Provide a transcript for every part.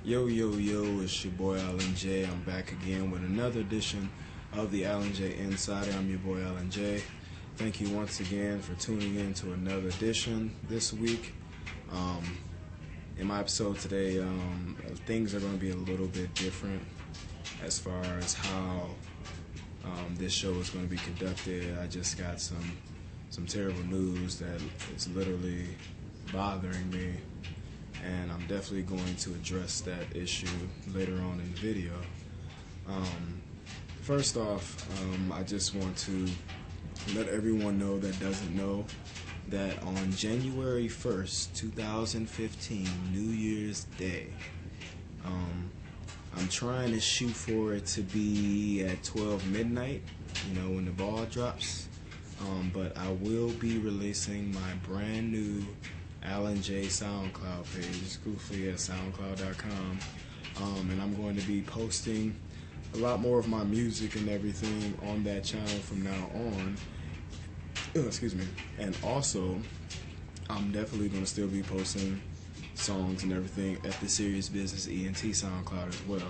Yo, it's your boy Alan J. I'm back again with another edition of the Alan J Insider. I'm your boy Alan J. Thank you once again for tuning in to another edition this week. In my episode today, things are going to be a little bit different as far as how this show is going to be conducted. I just got some terrible news that is literally bothering me, and I'm definitely going to address that issue later on in the video. First off, I just want to let everyone know that doesn't know that on January 1st, 2015, New Year's Day, I'm trying to shoot for it to be at 12 midnight, when the ball drops. But I will be releasing my brand new Alan J Soundcloud page, goofy at soundcloud.com, and I'm going to be posting a lot more of my music and everything on that channel from now on. Excuse me. And also, I'm definitely going to still be posting songs and everything at the Serious Business ENT SoundCloud as well.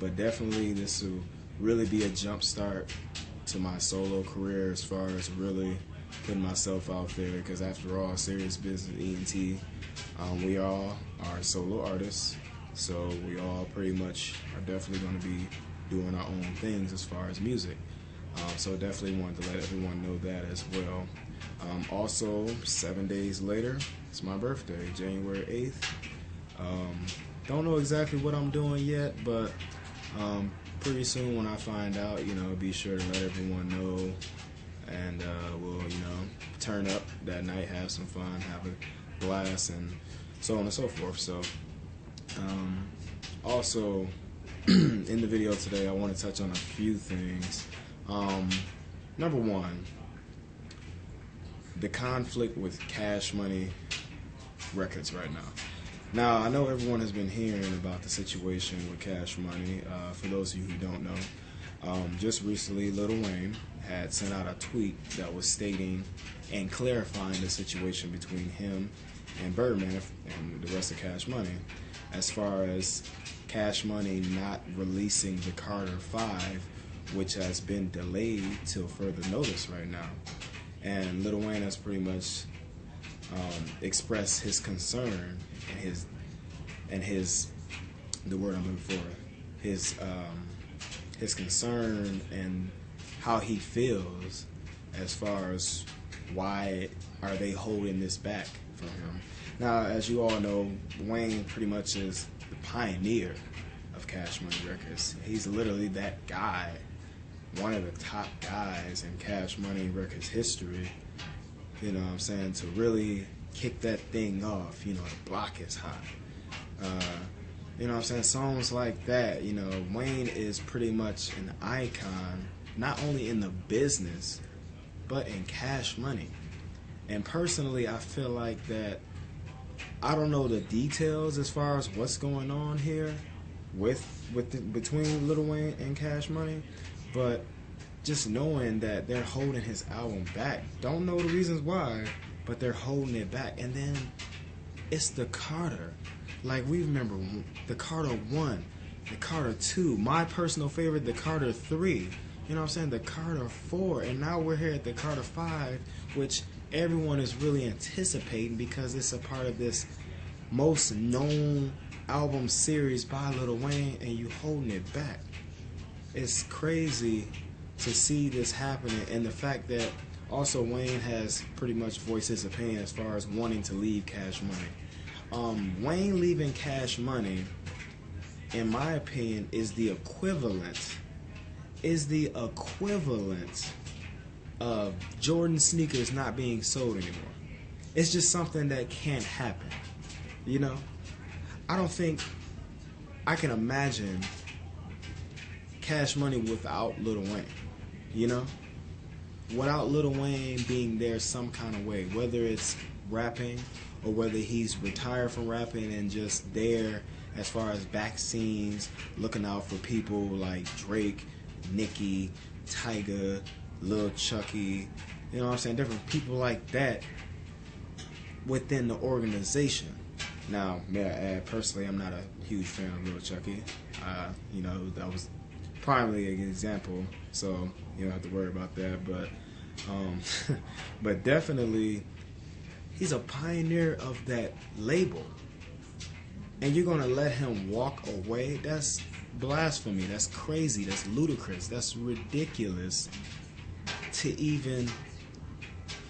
But definitely this will really be a jump start to my solo career as far as really putting myself out there, because after all, Serious Business ENT, we all are solo artists, so we all pretty much are definitely going to be doing our own things as far as music. So definitely wanted to let everyone know that as well. Also, 7 days later, it's my birthday, January 8th. Don't know exactly what I'm doing yet, but pretty soon when I find out, be sure to let everyone know, and we'll, turn up that night, have some fun, have a blast, and so on and so forth. So, also, in the video today, I want to touch on a few things. Number one, the conflict with Cash Money Records right now. Now, I know everyone has been hearing about the situation with Cash Money. For those of you who don't know, just recently, Lil Wayne had sent out a tweet that was stating and clarifying the situation between him and Birdman and the rest of Cash Money, as far as Cash Money not releasing the Carter 5, which has been delayed till further notice right now. And Lil Wayne has pretty much expressed his concern and his the word I'm looking for, his concern and how he feels as far as why are they holding this back from him. Now, as you all know, Wayne pretty much is the pioneer of Cash Money Records. He's literally that guy, one of the top guys in Cash Money Records history, to really kick that thing off, the block is hot. Songs like that, Wayne is pretty much an icon, not only in the business, but in Cash Money. And personally, I feel like that, I don't know the details as far as what's going on here between Lil Wayne and Cash Money, but just knowing that they're holding his album back, don't know the reasons why, but they're holding it back. And then it's the Carter. Like, we remember the Carter 1, the Carter 2, my personal favorite, the Carter 3, the Carter 4, and now we're here at the Carter 5, which everyone is really anticipating because it's a part of this most known album series by Lil Wayne, and you holding it back. It's crazy to see this happening, and the fact that also Wayne has pretty much voiced his opinion as far as wanting to leave Cash Money. Wayne leaving Cash Money, in my opinion, is the equivalent of Jordan sneakers not being sold anymore. It's just something that can't happen. I don't think I can imagine Cash Money without Lil Wayne. Without Lil Wayne being there some kind of way, whether it's rapping or whether he's retired from rapping and just there as far as back scenes, looking out for people like Drake, Nicki, Tyga, Lil Chucky, different people like that within the organization. Now, may I add, personally, I'm not a huge fan of Lil Chucky. You know, that was primarily an example, so you don't have to worry about that. But, but definitely, he's a pioneer of that label, and you're gonna let him walk away? That's blasphemy. That's crazy. That's ludicrous. That's ridiculous to even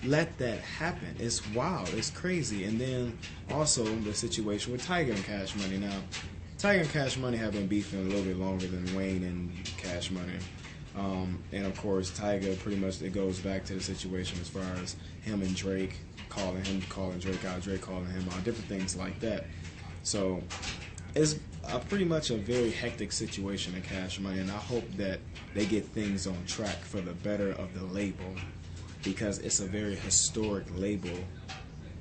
let that happen. It's wild. It's crazy. And then also the situation with Tiger and Cash Money. Now, Tiger and Cash Money have been beefing a little bit longer than Wayne and Cash Money. And of course, Tiger, pretty much it goes back to the situation as far as him and Drake calling Drake out, Drake calling him out, different things like that. So it's pretty much a very hectic situation in Cash Money, and I hope that they get things on track for the better of the label, because it's a very historic label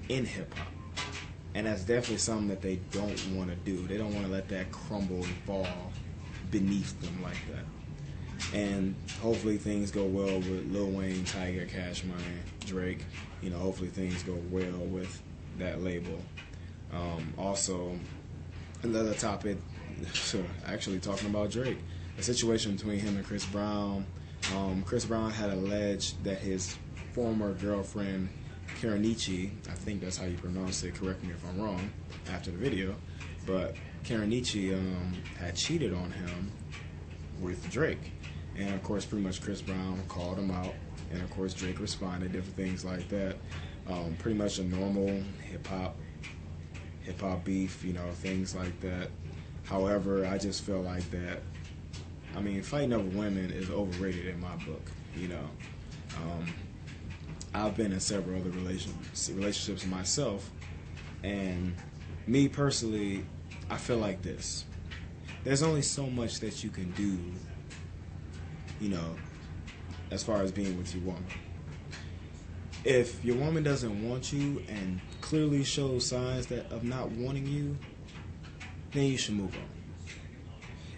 in hip-hop. And that's definitely something that they don't want to do. They don't want to let that crumble and fall beneath them like that. And hopefully things go well with Lil Wayne, Tiger, Cash Money, Drake. You know, hopefully things go well with that label. Also, another topic, actually talking about Drake, the situation between him and Chris Brown. Chris Brown had alleged that his former girlfriend, Karenichi, I think that's how you pronounce it, correct me if I'm wrong, after the video, but Karenichi had cheated on him with Drake. And of course, pretty much Chris Brown called him out, and of course Drake responded, different things like that. Pretty much a normal hip-hop beef, you know, things like that. However, I just feel like that, I mean, fighting over women is overrated in my book, you know. I've been in several other relationships myself, and me personally, I feel like this. There's only so much that you can do, you know, as far as being with your woman. If your woman doesn't want you and clearly shows signs of not wanting you, then you should move on.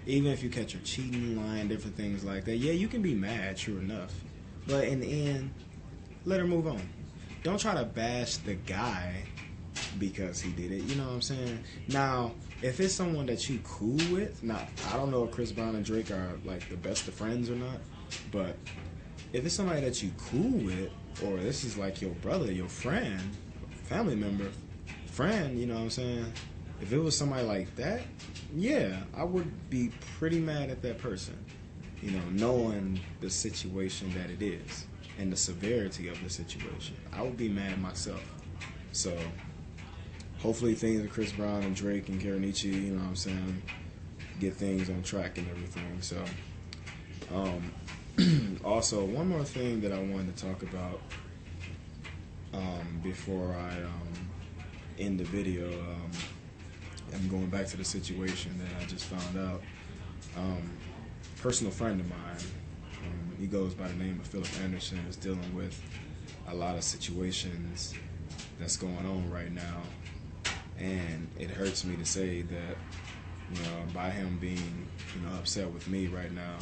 Even if you catch her cheating, lying, different things like that, yeah, you can be mad, true enough. But in the end, let her move on. Don't try to bash the guy because he did it, you know what I'm saying? Now, if it's someone that you cool with, now, I don't know if Chris Brown and Drake are like the best of friends or not, but if it's somebody that you cool with, or this is like your brother, your friend, family member, friend, you know what I'm saying? If it was somebody like that, yeah, I would be pretty mad at that person, you know, knowing the situation that it is and the severity of the situation. I would be mad myself. So hopefully things with Chris Brown and Drake and Karenichi, you know what I'm saying, get things on track and everything. So also, one more thing that I wanted to talk about before I end the video. I'm going back to the situation that I just found out. Personal friend of mine, he goes by the name of Philip Anderson, is dealing with a lot of situations that's going on right now, and it hurts me to say that, you know, by him being, you know, upset with me right now,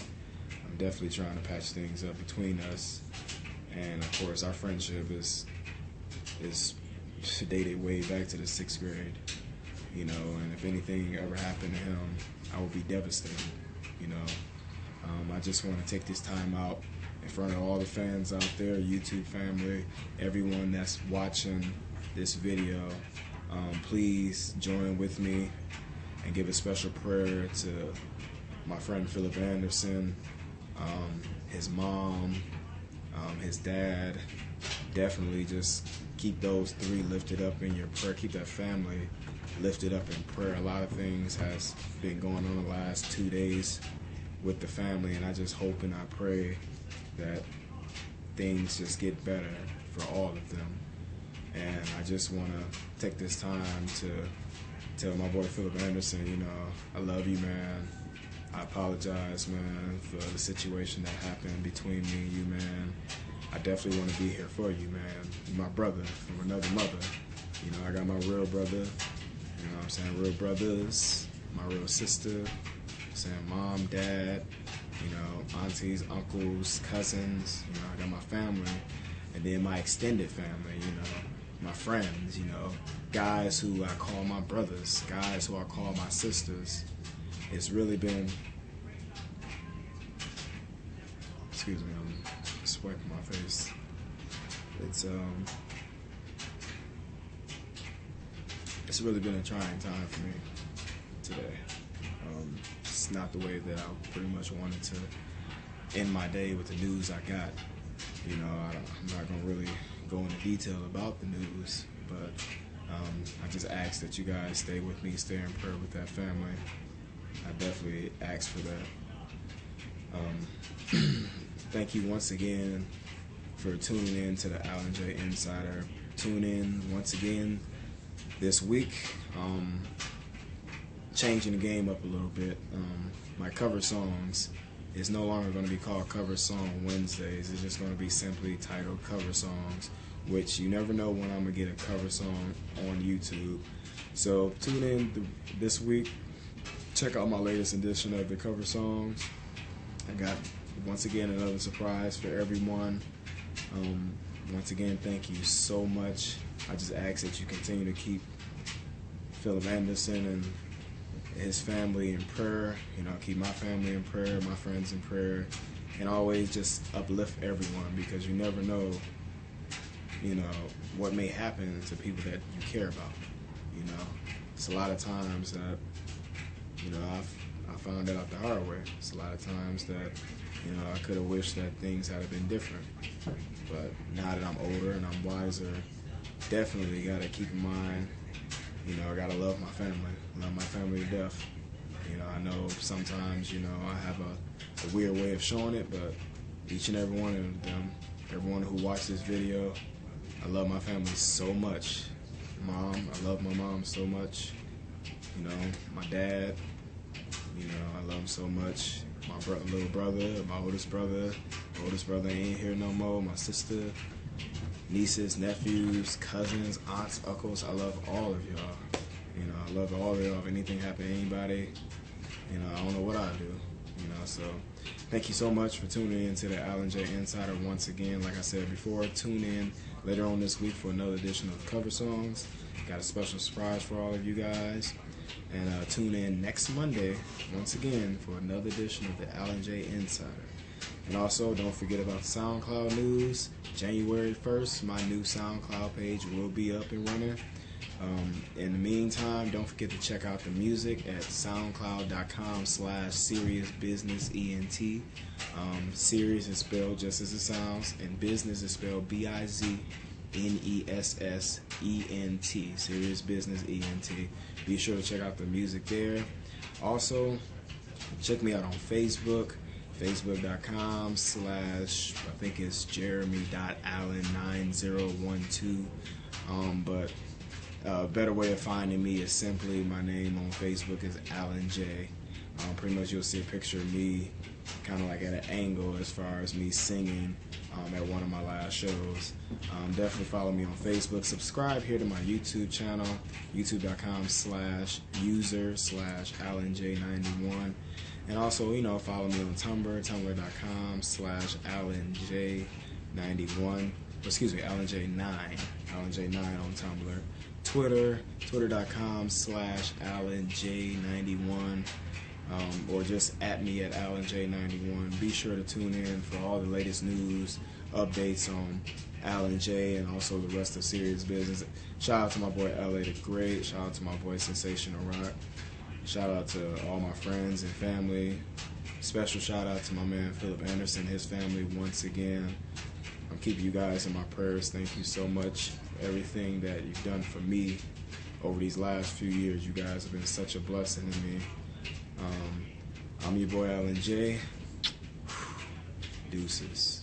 I'm definitely trying to patch things up between us. And of course, our friendship is dated way back to the 6th grade, you know, and if anything ever happened to him, I would be devastated, you know. I just want to take this time out in front of all the fans out there, YouTube family, everyone that's watching this video. Please join with me and give a special prayer to my friend Philip Anderson, his mom, his dad. Definitely just keep those three lifted up in your prayer. Keep that family lifted up in prayer. A lot of things has been going on the last 2 days with the family, and I just hope and I pray that things just get better for all of them. And I just want to take this time to tell my boy Philip Anderson, you know, I love you, man. I apologize, man, for the situation that happened between me and you, man. I definitely want to be here for you, man. You're my brother from another mother. You know, I got my real brother, you know what I'm saying, real brothers, my real sister, saying mom, dad, you know, aunties, uncles, cousins, you know, I got my family, and then my extended family, you know, my friends, you know, guys who I call my brothers, guys who I call my sisters. It's really been, excuse me, I'm just wiping my face. It's really been a trying time for me today. It's not the way that I pretty much wanted to end my day with the news I got. You know, I'm not gonna really go into detail about the news, but I just ask that you guys stay with me, stay in prayer with that family. I definitely ask for that. Thank you once again for tuning in to the Alan J Insider. Tune in once again this week. Changing the game up a little bit. My cover songs is no longer going to be called Cover Song Wednesdays. It's just going to be simply titled Cover Songs, which you never know when I'm going to get a cover song on YouTube. So tune in this week. Check out my latest edition of the cover songs. I got, once again, another surprise for everyone. Once again, thank you so much. I just ask that you continue to keep Philip Anderson and his family in prayer. You know, keep my family in prayer, my friends in prayer, and always just uplift everyone, because you never know, you know, what may happen to people that you care about. You know, it's a lot of times that, you know, I found out the hard way. It's a lot of times that, you know, I could have wished that things had been different. But now that I'm older and I'm wiser, definitely got to keep in mind, you know, I got to love my family to death. You know, I know sometimes, you know, I have a weird way of showing it, but each and every one of them, everyone who watched this video, I love my family so much. Mom, I love my mom so much. You know, my dad, you know, I love him so much. My little brother, my oldest brother ain't here no more. My sister, nieces, nephews, cousins, aunts, uncles, I love all of y'all. You know, I love all of y'all. If anything happened to anybody, you know, I don't know what I'd do. You know, so thank you so much for tuning in to the Alan J Insider once again. Like I said before, tune in later on this week for another edition of Cover Songs. Got a special surprise for all of you guys. And tune in next Monday, once again, for another edition of the Alan J Insider. And also, don't forget about the SoundCloud news. January 1st, my new SoundCloud page will be up and running. In the meantime, don't forget to check out the music at soundcloud.com/SeriousBusinessENT. Serious is spelled just as it sounds, and business is spelled BIZNESSENT. Serious Business ENT. Be sure to check out the music there. Also, check me out on Facebook. Facebook.com/ I think it's Jeremy.Allen9012. But a better way of finding me is simply my name on Facebook is Alan J. Pretty much you'll see a picture of me kind of like at an angle as far as me singing at one of my last shows. Definitely follow me on Facebook. Subscribe here to my YouTube channel, youtube.com/user/AlanJ91. And also, you know, follow me on Tumblr, tumblr.com/AlanJ91. AlanJ9. AlanJ9 on Tumblr. Twitter, twitter.com/AlanJ91. Or just at me at AlanJ91. Be sure to tune in for all the latest news, updates on Alan J and also the rest of Serious Business. Shout out to my boy LA the Great. Shout out to my boy Sensational Rock. Shout out to all my friends and family. Special shout out to my man Philip Anderson, his family once again. I'm keeping you guys in my prayers. Thank you so much for everything that you've done for me over these last few years. You guys have been such a blessing to me. I'm your boy Alan J. Deuces.